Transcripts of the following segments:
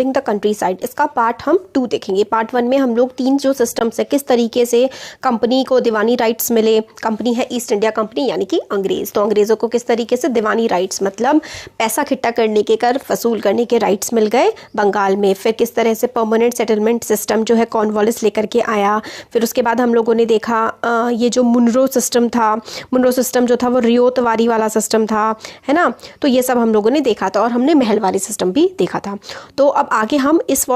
The country side, इसका part हम 2 देखेंगे। पार्ट 1 में हम लोग 3 जो सिस्टम्स है, किस तरीके से कंपनी को दीवानी राइट्स मिले। कंपनी है ईस्ट इंडिया कंपनी यानी कि अंग्रेज़, तो अंग्रेज़ों को किस तरीके से दीवानी राइट्स मतलब पैसा इकट्ठा करने के, कर वसूल करने के राइट्स मिल गए बंगाल में। फिर किस तरह से परमानेंट सेटलमेंट सिस्टम जो है कॉर्नवालिस लेकर के आया। फिर उसके बाद हम लोगों ने देखा ये जो मुनरो सिस्टम था, मुनरो सिस्टम जो था वो रियोतवारी वाला सिस्टम था, है ना। तो ये सब हम लोगों ने देखा था और हमने महलवारी सिस्टम भी देखा था। तो अब आगे हम इस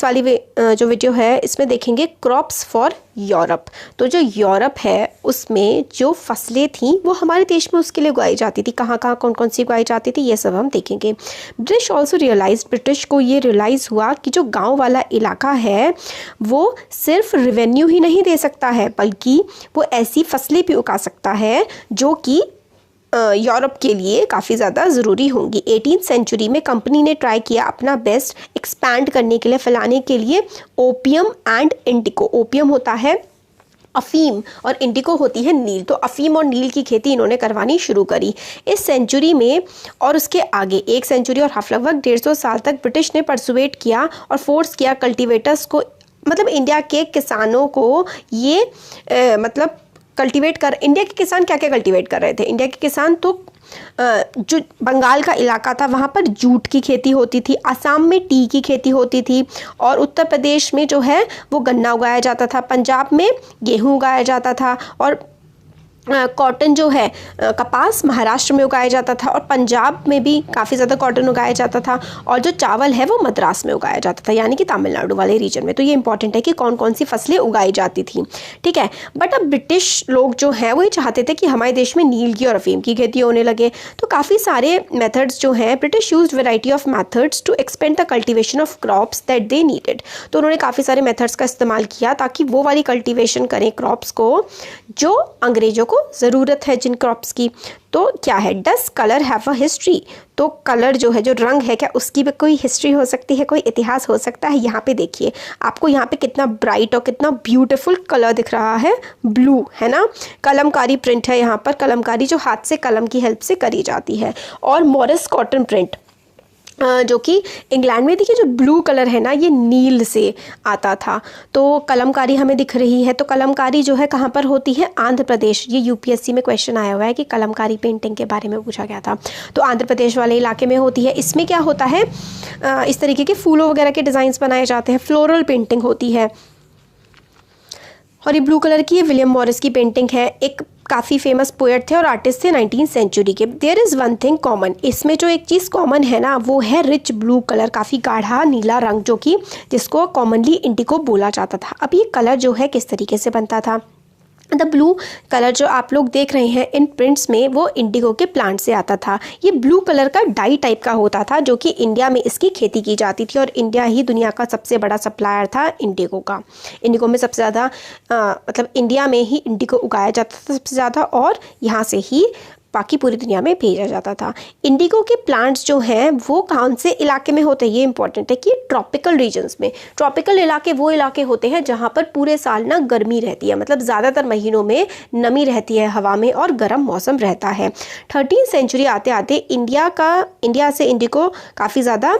वाली जो वीडियो है इसमें देखेंगे क्रॉप्स फॉर यूरोप। तो जो यूरोप है उसमें जो फसलें थी वो हमारे देश में उसके लिए उगाई जाती थी, कहाँ कहाँ कौन कौन सी उगाई जाती थी, ये सब हम देखेंगे। ब्रिटिश ऑल्सो रियलाइज, ब्रिटिश को ये रियलाइज़ हुआ कि जो गांव वाला इलाका है वो सिर्फ रेवेन्यू ही नहीं दे सकता है, बल्कि वो ऐसी फसलें भी उगा सकता है जो कि यूरोप के लिए काफ़ी ज़्यादा ज़रूरी होंगी। 18th सेंचुरी में कंपनी ने ट्राई किया अपना बेस्ट एक्सपैंड करने के लिए, फैलाने के लिए ओपियम एंड इंडिको। ओपियम होता है अफीम और इंडिको होती है नील, तो अफीम और नील की खेती इन्होंने करवानी शुरू करी इस सेंचुरी में। और उसके आगे 1 सेंचुरी और हाफ लगभग 150 साल तक ब्रिटिश ने परसुएट किया और फोर्स किया कल्टीवेटर्स को, मतलब इंडिया के किसानों को ये मतलब कल्टीवेट कर। इंडिया के किसान क्या क्या कल्टीवेट कर रहे थे? इंडिया के किसान तो जो बंगाल का इलाका था वहाँ पर जूट की खेती होती थी, असम में टी की खेती होती थी, और उत्तर प्रदेश में जो है वो गन्ना उगाया जाता था, पंजाब में गेहूँ उगाया जाता था, और कॉटन जो है कपास महाराष्ट्र में उगाया जाता था, और पंजाब में भी काफ़ी ज़्यादा कॉटन उगाया जाता था, और जो चावल है वो मद्रास में उगाया जाता था यानी कि तमिलनाडु वाले रीजन में। तो ये इंपॉर्टेंट है कि कौन कौन सी फसलें उगाई जाती थी, ठीक है। बट अब ब्रिटिश लोग जो हैं वो ये चाहते थे कि हमारे देश में नील की और अफीम की खेती होने लगे। तो काफ़ी सारे मेथड्स जो हैं, British used variety of methods to expand the cultivation of crops that they needed. तो उन्होंने काफ़ी सारे मेथड्स का इस्तेमाल किया ताकि वो वाली कल्टीवेशन करें क्रॉप्स को जो अंग्रेजों को ज़रूरत है जिन क्रॉप्स की। तो क्या है, डस कलर हैव अ हिस्ट्री? तो कलर जो है, जो रंग है, क्या उसकी भी कोई हिस्ट्री हो सकती है, कोई इतिहास हो सकता है? यहाँ पे देखिए आपको यहाँ पे कितना ब्राइट और कितना ब्यूटीफुल कलर दिख रहा है, ब्लू, है ना। कलमकारी प्रिंट है यहाँ पर, कलमकारी जो हाथ से कलम की हेल्प से करी जाती है। और मॉरिस कॉटन प्रिंट जो कि इंग्लैंड में, देखिए जो ब्लू कलर है ना ये नील से आता था। तो कलमकारी हमें दिख रही है, तो कलमकारी जो है कहाँ पर होती है? आंध्र प्रदेश। ये यूपीएससी में क्वेश्चन आया हुआ है कि कलमकारी पेंटिंग के बारे में पूछा गया था, तो आंध्र प्रदेश वाले इलाके में होती है। इसमें क्या होता है, इस तरीके के फूलों वगैरह के डिज़ाइंस बनाए जाते हैं, फ्लोरल पेंटिंग होती है। और ये ब्लू कलर की विलियम मॉरिस की पेंटिंग है, एक काफ़ी फेमस पोएट थे और आर्टिस्ट थे 19th सेंचुरी के। There is one thing common, इसमें जो एक चीज़ कॉमन है ना वो है रिच ब्लू कलर, काफ़ी गाढ़ा नीला रंग, जो कि जिसको कॉमनली इंडिगो बोला जाता था। अब ये कलर जो है किस तरीके से बनता था? द ब्लू कलर जो आप लोग देख रहे हैं इन प्रिंट्स में वो इंडिगो के प्लांट से आता था। ये ब्लू कलर का डाई टाइप का होता था जो कि इंडिया में इसकी खेती की जाती थी, और इंडिया ही दुनिया का सबसे बड़ा सप्लायर था इंडिगो का। इंडिगो में सबसे ज़्यादा मतलब इंडिया में ही इंडिगो उगाया जाता था सबसे ज़्यादा, और यहाँ से ही बाकी पूरी दुनिया में भेजा जाता था। इंडिगो के प्लांट्स जो हैं वो कौन से इलाके में होते हैं? ये इंपॉर्टेंट है कि ट्रॉपिकल रीजन्स में। ट्रॉपिकल इलाके वो इलाके होते हैं जहाँ पर पूरे साल ना गर्मी रहती है, मतलब ज़्यादातर महीनों में नमी रहती है हवा में और गर्म मौसम रहता है। 13th सेंचुरी आते आते इंडिया से इंडिगो काफ़ी ज़्यादा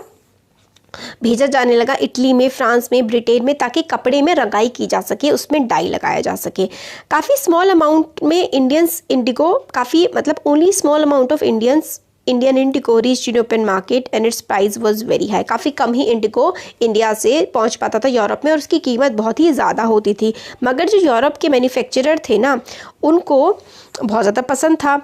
भेजा जाने लगा इटली में, फ्रांस में, ब्रिटेन में, ताकि कपड़े में रंगाई की जा सके, उसमें डाई लगाया जा सके। काफ़ी स्मॉल अमाउंट में इंडियंस इंडिगो, काफ़ी मतलब only small amount of Indian Indigo reach European market and it's price was very high. काफ़ी कम ही इंडिगो इंडिया से पहुंच पाता था यूरोप में, और उसकी कीमत बहुत ही ज़्यादा होती थी। मगर जो यूरोप के मैन्युफैक्चरर थे ना उनको बहुत ज़्यादा पसंद था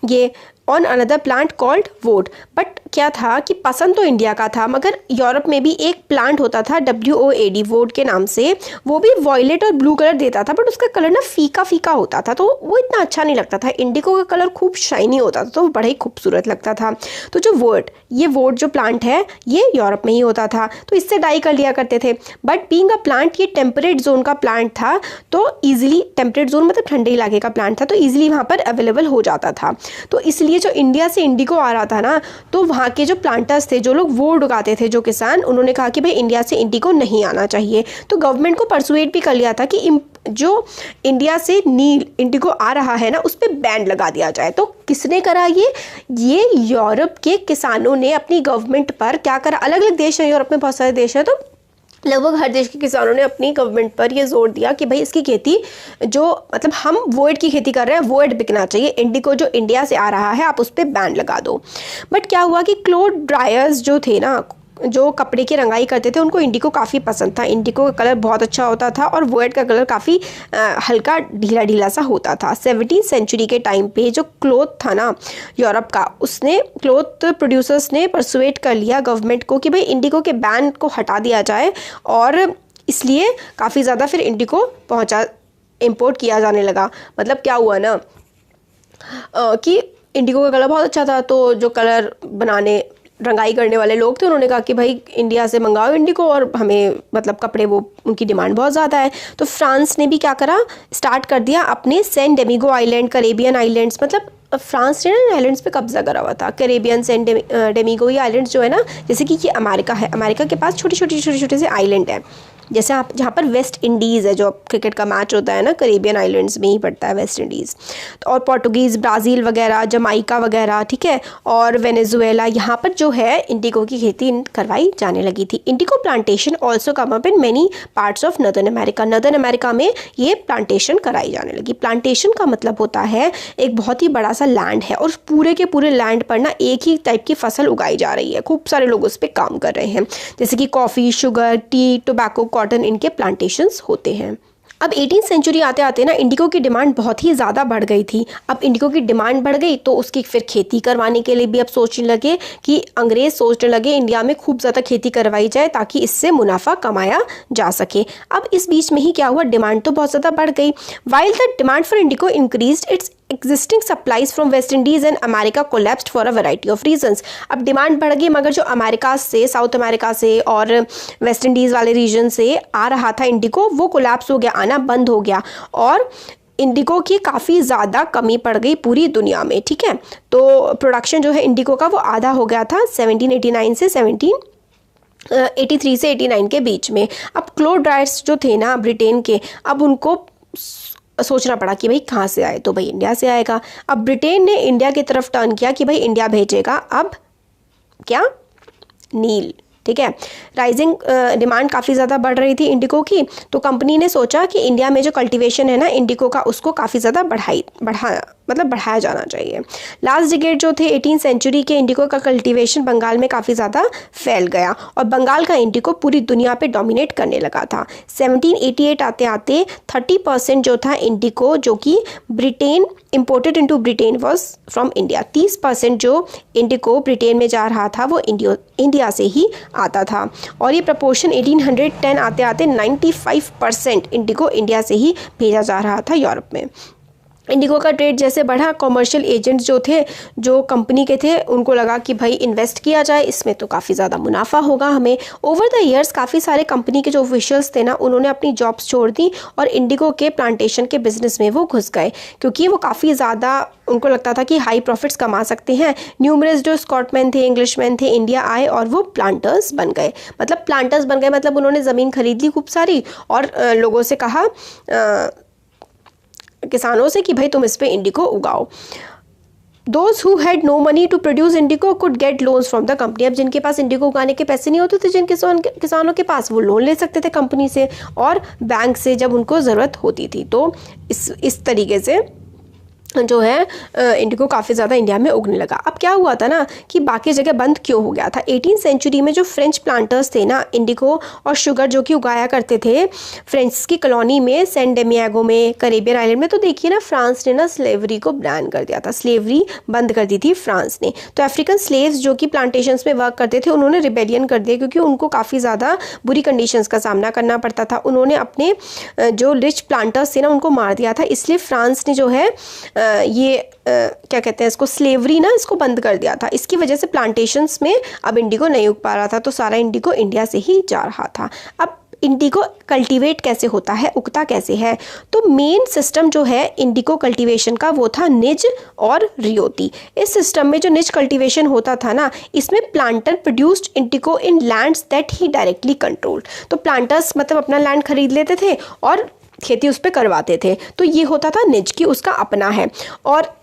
ये ऑन अनदर प्लांट कॉल्ड वोड। बट क्या था कि पसंद तो इंडिया का था, मगर यूरोप में भी एक प्लांट होता था WOAD वोड के नाम से, वो भी वॉयलेट और ब्लू कलर देता था, बट उसका कलर ना फीका फीका होता था, तो वो इतना अच्छा नहीं लगता था। इंडिगो का कलर खूब शाइनी होता था, तो वो बड़ा ही खूबसूरत लगता था। तो जो वोड जो प्लांट है ये यूरोप में ही होता था, तो इससे डाई कर लिया करते थे। बट बीइंग अ प्लांट, ये टेम्परेट जोन का प्लांट था, तो ईजिली, टेम्परेट जोन मतलब ठंडे इलाके का प्लांट था, तो ईजिली वहाँ पर अवेलेबल हो जाता था। तो इसलिए ये जो इंडिया से इंडिगो आ रहा था ना, तो वहाँ के जो प्लांटर्स थे, जो लोग वो उगाते थे, जो किसान, उन्होंने कहा कि भाई इंडिया से इंडिगो नहीं आना चाहिए। तो गवर्नमेंट को परसुएट भी कर लिया था कि जो इंडिया से नील इंडिगो आ रहा है ना, उस पर बैन लगा दिया जाए। तो किसने करा ये यूरोप के किसानों ने अपनी गवर्नमेंट पर क्या करा। अलग अलग देश हैं, यूरोप में बहुत सारे देश हैं, तो लगभग हर देश के किसानों ने अपनी गवर्नमेंट पर ये जोर दिया कि भाई इसकी खेती, जो मतलब हम वोएड की खेती कर रहे हैं, वोएड बिकना चाहिए, इंडिगो जो इंडिया से आ रहा है आप उस पर बैन लगा दो। बट क्या हुआ कि क्लोथ ड्रायर्स जो थे ना, जो कपड़े की रंगाई करते थे, उनको इंडिगो काफ़ी पसंद था। इंडिगो का कलर बहुत अच्छा होता था और वोएड का कलर काफ़ी हल्का ढीला ढीला सा होता था। 17वीं सेंचुरी के टाइम पे जो क्लोथ था ना यूरोप का, उसने क्लोथ प्रोड्यूसर्स ने परसुएट कर लिया गवर्नमेंट को कि भाई इंडिगो के बैन को हटा दिया जाए, और इसलिए काफ़ी ज़्यादा फिर इंडिगो इम्पोर्ट किया जाने लगा। मतलब क्या हुआ ना कि इंडिगो का कलर बहुत अच्छा था, तो जो कलर बनाने रंगाई करने वाले लोग थे, उन्होंने कहा कि भाई इंडिया से मंगाओ इंडिगो, और हमें मतलब कपड़े, वो उनकी डिमांड बहुत ज़्यादा है। तो फ्रांस ने भी क्या करा, स्टार्ट कर दिया अपने Saint Domingo island, Caribbean islands, मतलब फ्रांस ने ना आइलैंड्स पे कब्जा करा हुआ था। कैरेबियन, सेंट डोमिंगो, ये आइलैंड्स जो है ना, जैसे कि ये अमेरिका है, अमेरिका के पास छोटे छोटे से आइलैंड है। जैसे आप जहाँ पर वेस्ट इंडीज़ है, जो क्रिकेट का मैच होता है ना, कैरेबियन आइलैंड्स में ही पड़ता है वेस्ट इंडीज़। तो और पोर्टुगीज़, ब्राज़ील वगैरह, जमाइका वगैरह, ठीक है, और वेनेजुएला, यहाँ पर जो है इंडिगो की खेती करवाई जाने लगी थी। Indigo plantation also come up in many parts of northern America. Northern America में ये प्लांटेशन कराई जाने लगी। प्लांटेशन का मतलब होता है एक बहुत ही बड़ा सा लैंड है, और पूरे के पूरे लैंड पर ना एक ही टाइप की फसल उगाई जा रही है। खूब सारे लोग उस पर काम कर रहे हैं, जैसे कि coffee, sugar, T, tobacco, cotton, इनके प्लांटेशंस होते हैं। अब 18वीं सेंचुरी आते आते ना इंडिगो की डिमांड बहुत ही ज़्यादा बढ़ गई थी। अब इंडिगो की डिमांड बढ़ गई तो उसकी फिर खेती करवाने के लिए भी अब सोचने लगे कि अंग्रेज सोचने लगे इंडिया में खूब ज़्यादा खेती करवाई जाए ताकि इससे मुनाफा कमाया जा सके। अब इस बीच में ही क्या हुआ, डिमांड तो बहुत ज़्यादा बढ़ गई। While the demand for Indigo increased, it's existing supplies from West Indies and America collapsed for a variety of reasons। अब डिमांड बढ़ गई, मगर जो अमेरिका से, साउथ अमेरिका से और वेस्ट इंडीज़ वाले रीजन से आ रहा था इंडिगो, वो कोलैप्स हो गया, आना बंद हो गया, और इंडिगो की काफ़ी ज़्यादा कमी पड़ गई पूरी दुनिया में। ठीक है, तो प्रोडक्शन जो है इंडिगो का वो आधा हो गया था 1789 से 1783 से 89 के बीच में। अब क्लोथ ड्रायर्स जो थे ना ब्रिटेन के, अब उनको सोचना पड़ा कि भाई कहाँ से आए, तो भाई इंडिया से आएगा। अब ब्रिटेन ने इंडिया की तरफ टर्न किया कि भाई इंडिया भेजेगा अब क्या, नील। ठीक है, राइजिंग डिमांड काफ़ी ज़्यादा बढ़ रही थी इंडिगो की, तो कंपनी ने सोचा कि इंडिया में जो कल्टीवेशन है ना इंडिगो का, उसको काफ़ी ज़्यादा बढ़ाया जाना चाहिए। लास्ट डिकेड जो थे 18वीं सेंचुरी के, इंडिगो का कल्टीवेशन बंगाल में काफ़ी ज़्यादा फैल गया, और बंगाल का इंडिगो पूरी दुनिया पे डोमिनेट करने लगा था। 1788 आते आते 30% जो था इंडिगो, जो कि Britain imported into Britain was from India. 30% जो इंडिगो ब्रिटेन में जा रहा था वो इंडिया से ही आता था, और ये प्रपोर्शन 1810 आते आते 95% इंडिगो इंडिया से ही भेजा जा रहा था यूरोप में। इंडिगो का ट्रेड जैसे बढ़ा, कॉमर्शियल एजेंट्स जो थे, जो कंपनी के थे, उनको लगा कि भाई इन्वेस्ट किया जाए, इसमें तो काफ़ी ज़्यादा मुनाफा होगा हमें। ओवर द ईयर्स काफ़ी सारे कंपनी के जो ऑफिशियल्स थे ना, उन्होंने अपनी जॉब्स छोड़ दी और इंडिगो के प्लांटेशन के बिजनेस में वो घुस गए, क्योंकि वो काफ़ी ज़्यादा उनको लगता था कि हाई प्रॉफिट्स कमा सकते हैं। न्यूमरस जो स्कॉटमैन थे, इंग्लिशमैन थे, इंडिया आए और वो प्लांटर्स बन गए। मतलब उन्होंने ज़मीन खरीद ली खूब सारी, और लोगों से कहा, किसानों से, कि भाई तुम इस पे Indigo उगाओ। Those who had no money to produce indigo could get loans from the company। अब जिनके पास इंडिगो उगाने के पैसे नहीं होते थे, जिन किसानों के पास, वो लोन ले सकते थे कंपनी से और बैंक से जब उनको ज़रूरत होती थी। तो इस तरीके से जो है इंडिगो काफ़ी ज़्यादा इंडिया में उगने लगा। अब क्या हुआ था ना कि बाकी जगह बंद क्यों हो गया था। 18वीं सेंचुरी में जो फ्रेंच प्लांटर्स थे ना, इंडिगो और शुगर जो कि उगाया करते थे फ्रेंच की कॉलोनी में, सेंट डोमिंगो में, कैरेबियन आइलैंड में, तो देखिए ना फ्रांस ने ना स्लेवरी को बैन कर दिया था, स्लेवरी बंद कर दी थी फ्रांस ने। तो अफ्रीकन स्लेव्स जो कि प्लांटेशंस में वर्क करते थे, उन्होंने रिबेलियन कर दिया, क्योंकि उनको काफ़ी ज़्यादा बुरी कंडीशंस का सामना करना पड़ता था। उन्होंने अपने जो रिच प्लांटर्स थे ना, उनको मार दिया था, इसलिए फ्रांस ने जो है क्या कहते हैं इसको, स्लेवरी ना, इसको बंद कर दिया था। इसकी वजह से प्लांटेशंस में अब इंडिगो नहीं उग पा रहा था, तो सारा इंडिगो इंडिया से ही जा रहा था। अब इंडिगो कल्टीवेट कैसे होता है, उगता कैसे है। तो मेन सिस्टम जो है इंडिगो कल्टीवेशन का वो था निज और रियोती। इस सिस्टम में जो निज कल्टीवेशन होता था ना, इसमें planter produced Indigo in lands that he directly controlled. तो प्लांटर्स मतलब अपना लैंड खरीद लेते थे और खेती उस पर करवाते थे। तो ये होता था निज की उसका अपना है, और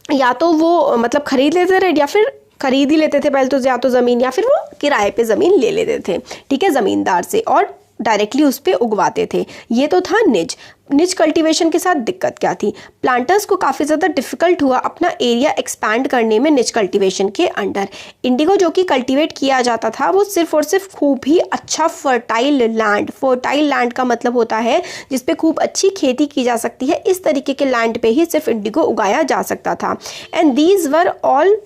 या तो वो मतलब खरीद लेते थे या फिर खरीद ही लेते थे पहले तो, या तो ज़मीन या फिर वो किराए पे ज़मीन ले लेते थे, ठीक है, ज़मींदार से, और डायरेक्टली उस पर उगवाते थे। ये तो था निज। निज कल्टीवेशन के साथ दिक्कत क्या थी, प्लांटर्स को काफ़ी ज़्यादा डिफिकल्ट हुआ अपना एरिया एक्सपैंड करने में निज कल्टीवेशन के अंडर। इंडिगो जो कि कल्टीवेट किया जाता था वो सिर्फ और सिर्फ खूब ही अच्छा फर्टाइल लैंड का मतलब होता है जिस पे खूब अच्छी खेती की जा सकती है, इस तरीके के लैंड पे ही सिर्फ इंडिगो उगाया जा सकता था। And these were all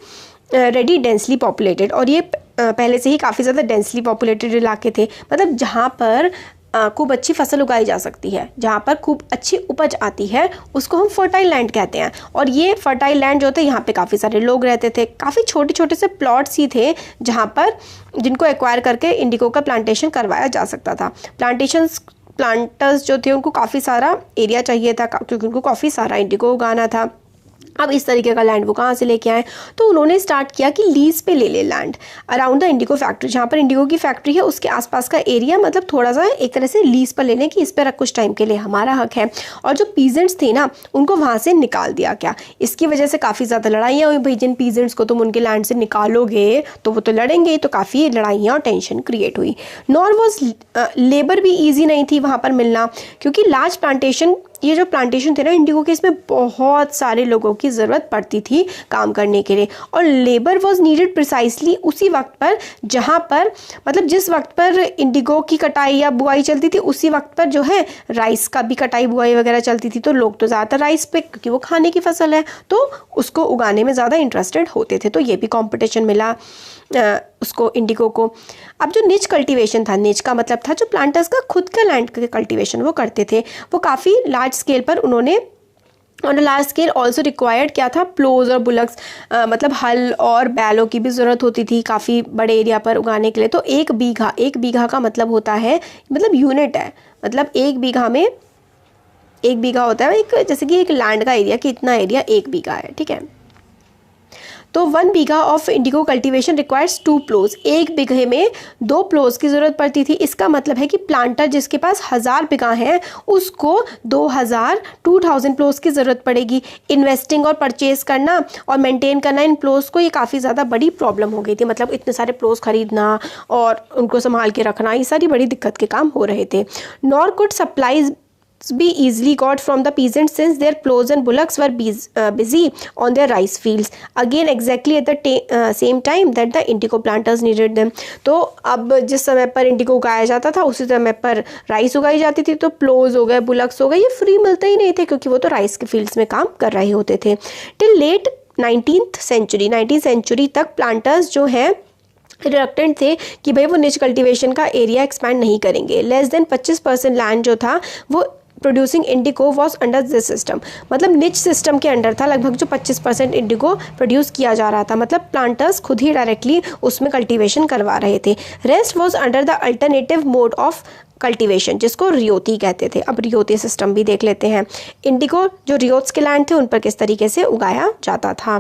ready densely populated, और ये पहले से ही काफ़ी ज़्यादा डेंसली पॉपुलेटेड इलाके थे, मतलब जहाँ पर खूब अच्छी फसल उगाई जा सकती है, जहाँ पर खूब अच्छी उपज आती है, उसको हम फर्टाइल लैंड कहते हैं। और ये फर्टाइल लैंड जो थे यहाँ पे काफ़ी सारे लोग रहते थे, काफ़ी छोटे छोटे से प्लॉट्स ही थे जहाँ पर जिनको एक्वायर करके इंडिगो का प्लांटेशन करवाया जा सकता था। प्लांटर्स जो थे उनको काफ़ी सारा एरिया चाहिए था क्योंकि उनको काफ़ी सारा इंडिगो उगाना था। अब इस तरीके का लैंड वो कहाँ से लेके आए, तो उन्होंने स्टार्ट किया कि लीज पे ले ले land around the Indigo factory, जहाँ पर इंडिगो की फैक्ट्री है उसके आसपास का एरिया, मतलब थोड़ा सा एक तरह से लीज पर लेने की, इस पर कुछ टाइम के लिए हमारा हक है। और जो पीजेंट्स थे ना उनको वहाँ से निकाल दिया गया। इसकी वजह से काफ़ी ज़्यादा लड़ाइयाँ हुई, भाई जिन पीजेंट्स को तुम उनके लैंड से निकालोगे तो वो तो लड़ेंगे, तो काफ़ी लड़ाइयाँ और टेंशन क्रिएट हुई। नॉर वॉज लेबर भी ईजी नहीं थी वहाँ पर मिलना, क्योंकि लार्ज प्लांटेशन, ये जो प्लांटेशन थे ना इंडिगो के, इसमें बहुत सारे लोगों की ज़रूरत पड़ती थी काम करने के लिए, और लेबर वाज नीडेड प्रिसाइसली उसी वक्त पर जहाँ पर मतलब जिस वक्त पर इंडिगो की कटाई या बुआई चलती थी उसी वक्त पर जो है राइस का भी कटाई बुआई वगैरह चलती थी। तो लोग तो ज़्यादातर राइस पे, क्योंकि वो खाने की फसल है, तो उसको उगाने में ज़्यादा इंटरेस्टेड होते थे। तो ये भी कॉम्पिटिशन मिला उसको इंडिगो को। अब जो निज कल्टीवेशन था, निज का मतलब था जो प्लांटर्स का खुद का लैंड का कल्टीवेशन वो करते थे, वो काफ़ी लार्ज स्केल पर उन्होंने on a large scale also required क्या था, प्लोज और बुलक्स, मतलब हल और बैलों की भी ज़रूरत होती थी काफ़ी बड़े एरिया पर उगाने के लिए। तो एक बीघा का मतलब होता है, मतलब यूनिट है, मतलब एक बीघा होता है एक, जैसे कि एक लैंड का एरिया कि इतना एरिया एक बीघा है, ठीक है। तो 1 बीघा ऑफ इंडिगो कल्टीवेशन रिक्वायर्स 2 प्लोज, एक बीघे में 2 प्लोज की ज़रूरत पड़ती थी। इसका मतलब है कि प्लांटर जिसके पास 1000 बीघा है उसको 2000 प्लोज की ज़रूरत पड़ेगी। इन्वेस्टिंग और परचेज करना और मेंटेन करना इन प्लोज को, ये काफ़ी ज़्यादा बड़ी प्रॉब्लम हो गई थी, मतलब इतने सारे प्लोज खरीदना और उनको संभाल के रखना, ये सारी बड़ी दिक्कत के काम हो रहे थे। Nor could supplies be easily got from the peasants since their plows and bullocks were busy on their rice fields, again exactly at the same time that the indigo planters needed them। तो अब जिस समय पर Indigo उगाया जाता था उसी समय पर राइस उगाई जाती थी, तो प्लोज हो गए, बुलक्स हो गए, ये फ्री मिलते ही नहीं थे क्योंकि वो तो राइस के फील्ड्स में काम कर रहे होते थे। टिल लेट 19th सेंचुरी तक प्लांटर्स जो हैं रिलक्टेंट थे कि भाई वो निज कल्टीवेशन का एरिया एक्सपैंड नहीं करेंगे। लेस देन 25% लैंड जो था वो producing Indigo was under this system, मतलब निच सिस्टम के अंडर था लगभग जो 25% इंडिगो प्रोड्यूस किया जा रहा था, मतलब प्लांटर्स खुद ही डायरेक्टली उसमें कल्टीवेशन करवा रहे थे। Rest was under the alternative mode of cultivation जिसको रियोती कहते थे। अब रियोती सिस्टम भी देख लेते हैं, इंडिगो जो रियोट्स के लैंड थे उन पर किस तरीके से उगाया जाता था।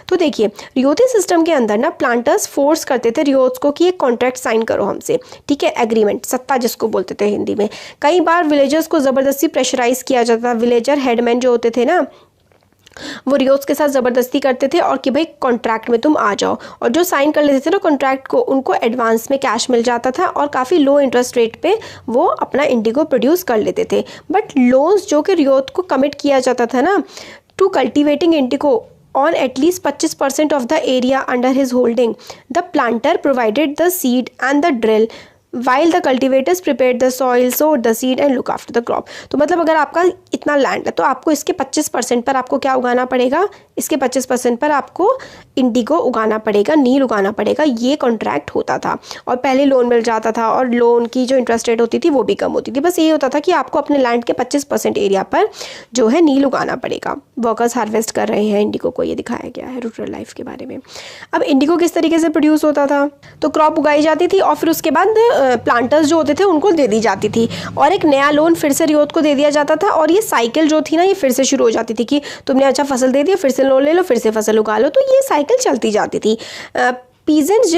तो देखिए रियोती सिस्टम के अंदर ना प्लांटर्स फोर्स करते थे रियोट्स को कि एक कॉन्ट्रैक्ट साइन करो हमसे, ठीक है, एग्रीमेंट, सत्ता जिसको बोलते थे हिंदी में। कई बार विलेजर्स को ज़बरदस्ती प्रेशराइज किया जाता था, विलेजर हेडमैन जो होते थे ना वो रियोट्स के साथ ज़बरदस्ती करते थे और कि भाई कॉन्ट्रैक्ट में तुम आ जाओ, और जो साइन कर लेते थे ना कॉन्ट्रैक्ट को उनको एडवांस में कैश मिल जाता था और काफ़ी लो इंटरेस्ट रेट पे वो अपना इंडिगो प्रोड्यूस कर लेते थे। बट लोन्स जो कि रियोट को कमिट किया जाता था ना to cultivating indigo on at least 25% of the area under his holding, the planter provided the seed and the drill while the cultivators prepared the soil, sowed the seed and look after the crop। तो मतलब अगर आपका इतना land है तो आपको इसके 25% पर आपको क्या उगाना पड़ेगा, इसके 25% पर आपको इंडिगो उगाना पड़ेगा, नील उगाना पड़ेगा, ये कॉन्ट्रैक्ट होता था। और पहले लोन मिल जाता था और लोन की जो इंटरेस्ट रेट होती थी वो भी कम होती थी, बस ये होता था कि आपको अपने लैंड के 25% एरिया पर जो है नील उगाना पड़ेगा। वर्कर्स हार्वेस्ट कर रहे हैं इंडिगो को, ये दिखाया गया है रूरल लाइफ के बारे में। अब इंडिगो किस तरीके से प्रोड्यूस होता था, तो क्रॉप उगाई जाती थी और फिर उसके बाद प्लांटर्स जो होते थे उनको दे दी जाती थी, और एक नया लोन फिर से रियोत को दे दिया जाता था, और ये साइकिल जो थी ना ये फिर से शुरू हो जाती थी कि तुमने अच्छा फसल दे दिया, फिर से लोन ले लो, फिर से फसल उगा लो, तो ये साइकिल चलती जाती थी। Peasants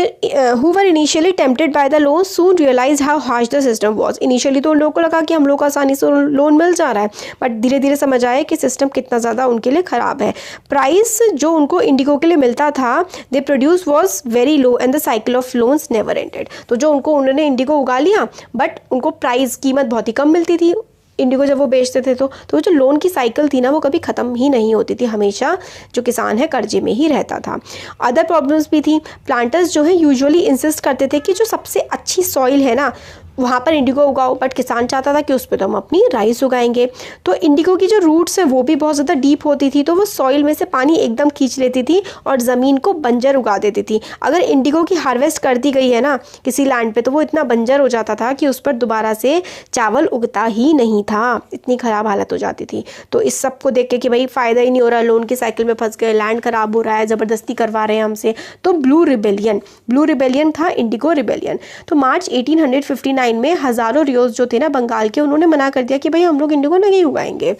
who were initially tempted by the loan soon realized how harsh the system was. Initially तो उन लोगों को लगा कि हम लोग को आसानी से लोन मिल जा रहा है, बट धीरे धीरे समझ आया कि सिस्टम कितना ज़्यादा उनके लिए ख़राब है। प्राइस जो उनको इंडिगो के लिए मिलता था they produce was very low and the cycle of loans never ended. तो जो उन्होंने इंडिगो उगा लिया, बट उनको प्राइस कीमत बहुत ही कम मिलती थी इंडिगो जब वो बेचते थे, तो जो लोन की साइकिल थी ना वो कभी ख़त्म ही नहीं होती थी, हमेशा जो किसान है कर्जे में ही रहता था। अदर प्रॉब्लम्स भी थी। प्लांटर्स जो है यूजुअली इंसिस्ट करते थे कि जो सबसे अच्छी सॉइल है ना वहाँ पर इंडिगो उगाओ, बट किसान चाहता था कि उस पर तो हम अपनी राइस उगाएंगे। तो इंडिगो की जो रूट्स है वो भी बहुत ज़्यादा डीप होती थी, तो वो सॉइल में से पानी एकदम खींच लेती थी और ज़मीन को बंजर उगा देती थी। अगर इंडिगो की हार्वेस्ट कर दी गई है ना किसी लैंड पे, तो वो इतना बंजर हो जाता था कि उस पर दोबारा से चावल उगता ही नहीं था, इतनी ख़राब हालत हो जाती थी। तो इस सब को देख के कि भाई फ़ायदा ही नहीं हो रहा, लोन की साइकिल में फंस गए, लैंड ख़राब हो रहा है, ज़बरदस्ती करवा रहे हैं हमसे, तो ब्लू रिबेलियन था, इंडिगो रिबेलियन। तो मार्च 1859 में हज़ारों रियोज जो थे ना बंगाल के, उन्होंने मना कर दिया कि भाई हम लोग इंडिगो नहीं उगाएंगे।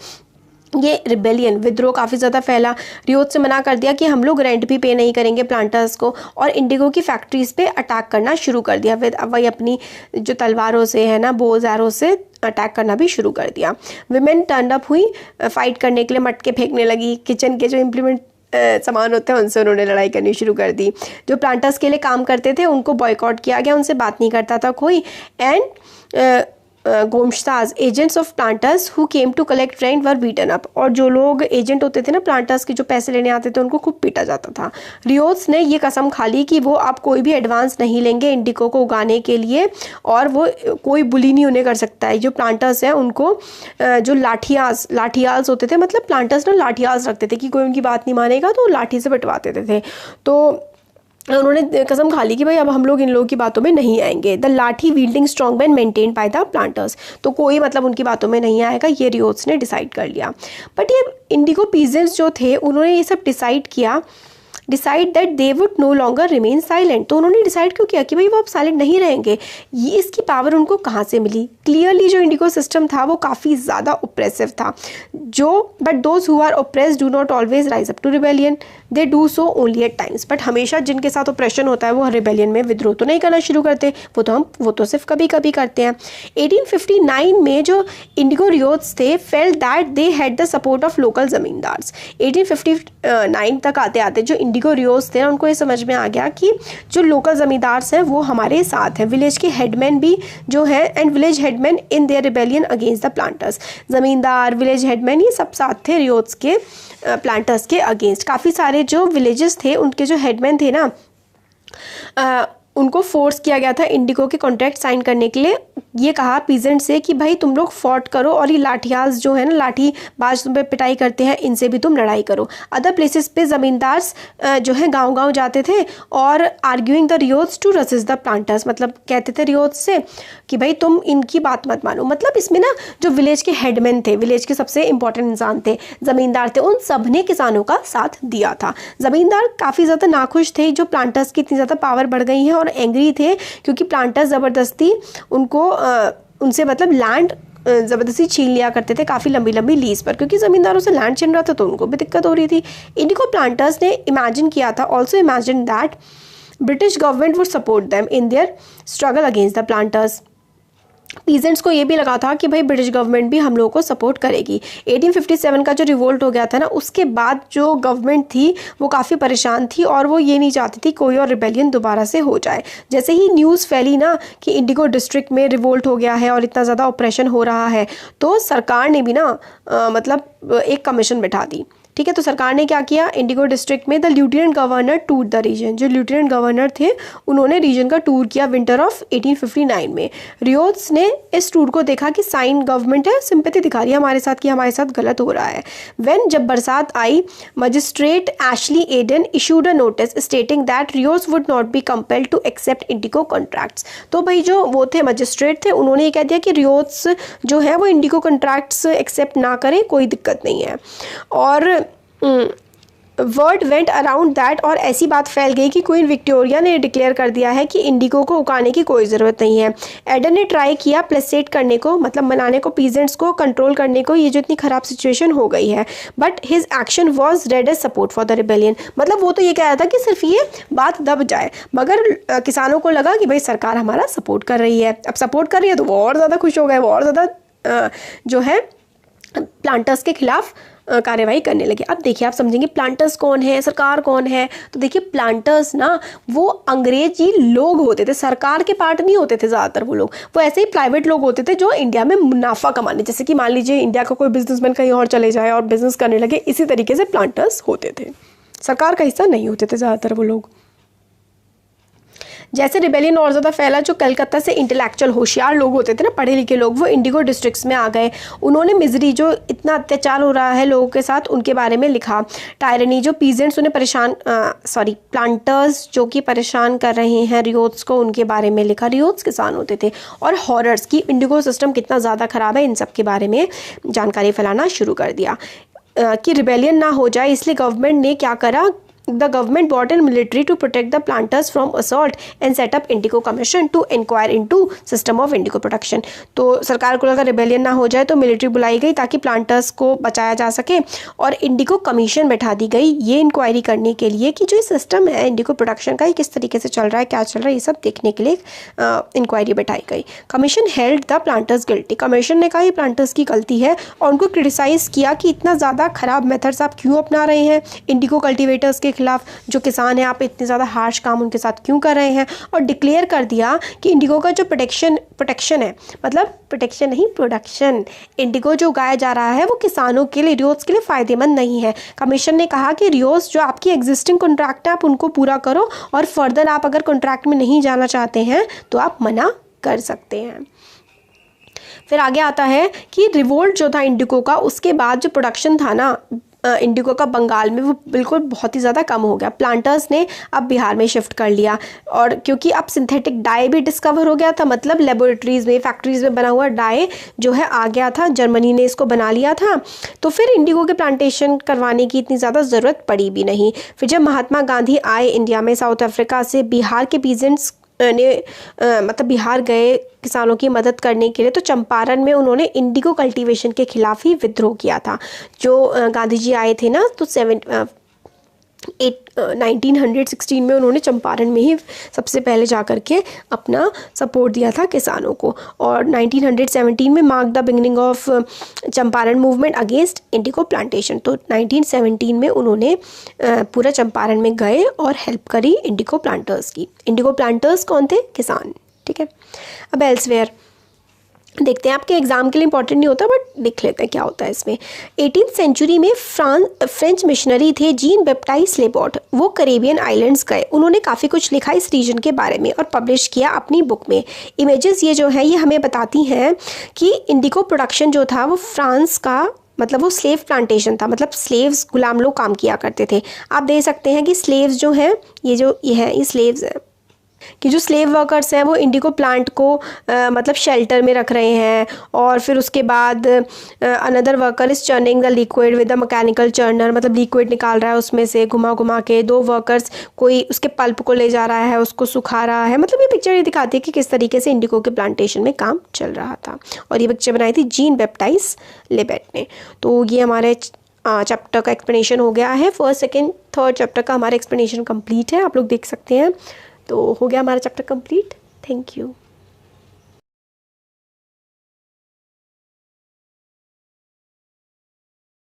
ये रिबेलियन विद्रोह काफ़ी ज़्यादा फैला। रियोज से मना कर दिया कि हम लोग रेंट भी पे नहीं करेंगे प्लांटर्स को, और इंडिगो की फैक्ट्रीज़ पे अटैक करना शुरू कर दिया। फिर वही अपनी जो तलवारों से है ना, बोज एरो से अटैक करना भी शुरू कर दिया। विमेन टर्न अप हुई, फाइट करने के लिए मटके फेंकने लगी, किचन के जो इम्प्लीमेंट सामान होते हैं उनसे उन्होंने लड़ाई करनी शुरू कर दी। जो प्लांटर्स के लिए काम करते थे उनको बॉयकॉट किया गया, उनसे बात नहीं करता था कोई। And gomasthas agents of planters who came to collect rent were beaten up, और जो लोग एजेंट होते थे ना प्लांटर्स के जो पैसे लेने आते थे उनको खूब पीटा जाता था। रियोज ने ये कसम खा ली कि वो आप कोई भी एडवांस नहीं लेंगे इंडिगो को उगाने के लिए, और वो कोई बुली नहीं उन्हें कर सकता है। जो प्लांटर्स हैं उनको जो लाठियाल्स होते थे, मतलब प्लांटर्स ना लाठियाल्स रखते थे कि कोई उनकी बात नहीं मानेगा तो लाठी से बटवा देते थे। तो उन्होंने कसम खा ली कि भाई अब हम लोग इन लोगों की बातों में नहीं आएंगे। द लाठी वील्डिंग strong man maintained by the planters, तो कोई मतलब उनकी बातों में नहीं आएगा, ये रियोज ने डिसाइड कर लिया। बट ये इंडिगो पीजेंट्स जो थे उन्होंने ये सब decide that they would know longer remain silent. तो उन्होंने डिसाइड क्यों किया कि भाई वो अब साइलेंट नहीं रहेंगे। ये इसकी पावर उनको कहाँ से मिली? क्लियरली जो इंडिगो सिस्टम था वो काफ़ी ज़्यादा ओप्रेसिव था। But those who are oppressed do not always rise up to rebellion, they do so only at times. But हमेशा जिनके साथ ओप्रेशन होता है वो रिबेलियन में विद्रोह तो नहीं करना शुरू करते, वो तो सिर्फ कभी कभी करते हैं। 1859 में जो इंडिगो रियोज थे felt that they had the support of local zamindars. 1859 तक आते आते जो इंडिगो रियोज थे उनको ये समझ में आ गया कि जो लोकल जमींदार्स हैं वो हमारे साथ हैं। विलेज के हेडमैन भी जो है, and village headman in their rebellion against the planters, जमींदार विलेज हेडमैन ये सब साथ थे रियोज के प्लांटर्स के अगेंस्ट। काफ़ी सारे जो विलेजेस थे उनके जो हेडमैन थे ना उनको फोर्स किया गया था इंडिगो के कॉन्ट्रैक्ट साइन करने के लिए। ये कहा पीजेंट से कि भाई तुम लोग फॉट करो, और ये लाठियाज जो है ना लाठी बाज तुम पे पिटाई करते हैं इनसे भी तुम लड़ाई करो। अदर प्लेसेस पे ज़मींदार जो है गांव-गांव जाते थे और arguing the ryots to resist the planters, मतलब कहते थे रियोज से कि भाई तुम इनकी बात मत मानो। मतलब इसमें ना जो विलेज के हेडमैन थे, विलेज के सबसे इंपॉर्टेंट इंसान थे, ज़मींदार थे, उन सब ने किसानों का साथ दिया था। ज़मींदार काफ़ी ज़्यादा नाखुश थे जो प्लांटर्स की इतनी ज़्यादा पावर बढ़ गई है, और एंग्री थे क्योंकि प्लांटर्स ज़बरदस्ती उनसे मतलब लैंड ज़बरदस्ती छीन लिया करते थे काफ़ी लंबी लंबी लीज पर, क्योंकि ज़मींदारों से लैंड छीन रहा था तो उनको भी दिक्कत हो रही थी। इंडिगो प्लांटर्स ने इमेजिन किया था, also imagine that British government would support them in their struggle against the planters. Peasants को ये भी लगा था कि भाई ब्रिटिश गवर्नमेंट भी हम लोगों को सपोर्ट करेगी। 1857 का जो रिवोल्ट हो गया था ना, उसके बाद जो गवर्नमेंट थी वो काफ़ी परेशान थी और वो ये नहीं चाहती थी कोई और रिबेलियन दोबारा से हो जाए। जैसे ही न्यूज़ फैली ना कि इंडिगो डिस्ट्रिक्ट में रिवोल्ट हो गया है और इतना ज़्यादा ऑपरेशन हो रहा है, तो सरकार ने भी ना मतलब एक कमीशन बिठा दी। ठीक है, तो सरकार ने क्या किया, इंडिगो डिस्ट्रिक्ट में the lieutenant governor tour the region, जो लेफ्टिनेंट गवर्नर थे उन्होंने रीजन का टूर किया विंटर ऑफ 1859 में। रियोज ने इस टूर को देखा कि साइन गवर्नमेंट है, सिंपैथी दिखा रही है हमारे साथ कि हमारे साथ गलत हो रहा है। जब बरसात आई, magistrate Ashley Eden issued a notice stating that ryots would not be compelled to accept indigo contracts. तो भाई जो वो थे मजिस्ट्रेट थे, उन्होंने ये कह दिया कि रियोज जो है वो इंडिगो कॉन्ट्रैक्ट्स एक्सेप्ट ना करें, कोई दिक्कत नहीं है। और वर्ड वेंट अराउंड दैट, और ऐसी बात फैल गई कि क्वीन विक्टोरिया ने डिक्लेयर कर दिया है कि इंडिगो को उगाने की कोई ज़रूरत नहीं है। एडन ने ट्राई किया प्लेसेट करने को, मतलब मनाने को, पीजेंट्स को कंट्रोल करने को, ये जो इतनी ख़राब सिचुएशन हो गई है, but his action was read as support for the rebellion. मतलब वो तो ये कह रहा था कि सिर्फ ये बात दब जाए, मगर किसानों को लगा कि भाई सरकार हमारा सपोर्ट कर रही है। अब सपोर्ट कर रही है तो वो और ज़्यादा खुश हो गए, वो और ज़्यादा जो है प्लांटर्स के खिलाफ कार्यवाही करने लगे। अब देखिए, आप समझेंगे प्लांटर्स कौन है, सरकार कौन है। तो देखिए, प्लांटर्स ना वो अंग्रेजी लोग होते थे, सरकार के पार्ट नहीं होते थे ज़्यादातर। वो ऐसे ही प्राइवेट लोग होते थे जो इंडिया में मुनाफा कमाने, जैसे कि मान लीजिए इंडिया का कोई बिजनेसमैन कहीं और चले जाए और बिजनेस करने लगे, इसी तरीके से प्लांटर्स होते थे, सरकार का हिस्सा नहीं होते थे ज़्यादातर वो लोग। जैसे रिबेलियन और ज़्यादा फैला, जो कलकत्ता से इंटेलेक्चुअल होशियार लोग होते थे ना, पढ़े लिखे लोग, वो इंडिगो डिस्ट्रिक्ट्स में आ गए। उन्होंने मिजरी, जो इतना अत्याचार हो रहा है लोगों के साथ, उनके बारे में लिखा। टायरनी, जो पीजेंट्स उन्हें प्लांटर्स जो कि परेशान कर रहे हैं रियोट्स को, उनके बारे में लिखा। रियोट्स किसान होते थे। और हॉरर्स की इंडिगो सिस्टम कितना ज़्यादा ख़राब है, इन सब के बारे में जानकारी फैलाना शुरू कर दिया। कि रिबेलियन ना हो जाए, इसलिए गवर्नमेंट ने क्या करा, The government brought in military to protect the planters from assault and set up Indigo Commission to inquire into system of indigo production। तो सरकार को लगा रिबेलियन ना हो जाए तो मिलिट्री बुलाई गई ताकि प्लांटर्स को बचाया जा सके, और इंडिगो कमीशन बैठा दी गई ये इंक्वायरी करने के लिए कि जो सिस्टम है इंडिगो प्रोडक्शन का, ये किस तरीके से चल रहा है, क्या चल रहा है, ये सब देखने के लिए इंक्वायरी बैठाई गई। Commission held the planters guilty. Commission ने कहा ये प्लांटर्स की गलती है, और उनको क्रिटिसाइज़ किया कि इतना ज़्यादा ख़राब मेथड्स आप क्यों अपना रहे हैं इंडिगो कल्टिवेटर्स के खिलाफ। जो किसान है, आप इतने ज़्यादा हार्श काम उनके साथ क्यों कर रहे हैं। और डिक्लेयर कर दिया कि इंडिगो का जो प्रोटेक्शन है, मतलब प्रोटेक्शन नहीं, प्रोडक्शन, इंडिगो जो उगाया जा रहा है वो किसानों के लिए, रियोट्स के लिए फ़ायदेमंद नहीं है। कमीशन ने कहा कि रियोट्स जो आपकी एग्जिस्टिंग कॉन्ट्रैक्ट है आप उनको पूरा करो, और फर्दर आप अगर कॉन्ट्रैक्ट में नहीं जाना चाहते हैं तो आप मना कर सकते हैं। फिर आगे आता है कि रिवोल्ट जो था इंडिगो का, उसके बाद जो प्रोडक्शन था ना इंडिगो का बंगाल में, वो बिल्कुल बहुत ही ज़्यादा कम हो गया। प्लांटर्स ने अब बिहार में शिफ्ट कर लिया, और क्योंकि अब सिंथेटिक डाई भी डिस्कवर हो गया था, मतलब लेबोरेटरीज़ में, फैक्ट्रीज़ में बना हुआ डाई जो है आ गया था, जर्मनी ने इसको बना लिया था। तो फिर इंडिगो के प्लांटेशन करवाने की इतनी ज़्यादा ज़रूरत पड़ी भी नहीं। फिर जब महात्मा गांधी आए इंडिया में साउथ अफ्रीका से, बिहार के पीजेंट्स ने मतलब बिहार गए किसानों की मदद करने के लिए, तो चंपारण में उन्होंने इंडिगो कल्टीवेशन के खिलाफ ही विद्रोह किया था। जो गांधी जी आए थे ना, तो 1916 में उन्होंने चंपारण में ही सबसे पहले जा कर के अपना सपोर्ट दिया था किसानों को, और 1917 में mark the beginning of Champaran movement against Indigo plantation. तो 1917 में उन्होंने पूरा चंपारण में गए और हेल्प करी इंडिगो प्लांटर्स की। इंडिगो प्लांटर्स कौन थे? किसान। ठीक है, अब एल्सवेयर देखते हैं। आपके एग्जाम के लिए इंपॉर्टेंट नहीं होता, बट देख लेते हैं क्या होता है इसमें। 18th सेंचुरी में फ्रेंच मिशनरी थे जीन बैप्टाइज लेबॉट, वो करेबियन आइलैंड्स गए। उन्होंने काफ़ी कुछ लिखा इस रीजन के बारे में और पब्लिश किया अपनी बुक में। इमेजेस ये जो है ये हमें बताती हैं कि इंडिगो प्रोडक्शन जो था वो फ्रांस का, मतलब वो स्लेव प्लांटेशन था, मतलब स्लेव्स, गुलाम लोग काम किया करते थे। आप देख सकते हैं कि स्लेव्स जो हैं, ये स्लेव्स हैं, कि जो स्लेव वर्कर्स हैं वो इंडिगो प्लांट को मतलब शेल्टर में रख रहे हैं, और फिर उसके बाद another worker is churning the liquid with the mechanical churner, मतलब लिक्विड निकाल रहा है उसमें से घुमा घुमा के। 2 वर्कर्स कोई उसके पल्प को ले जा रहा है, उसको सुखा रहा है। मतलब ये पिक्चर ये दिखाती है कि किस तरीके से इंडिगो के प्लांटेशन में काम चल रहा था, और ये पिक्चर बनाई थी जीन बैप्टाइज लेबेट ने। तो ये हमारे चैप्टर का एक्सप्लेनेशन हो गया है। 1st, 2nd, 3rd चैप्टर का हमारा एक्सप्लेनेशन कंप्लीट है, आप लोग देख सकते हैं। तो हो गया हमारा चैप्टर कंप्लीट। Thank you.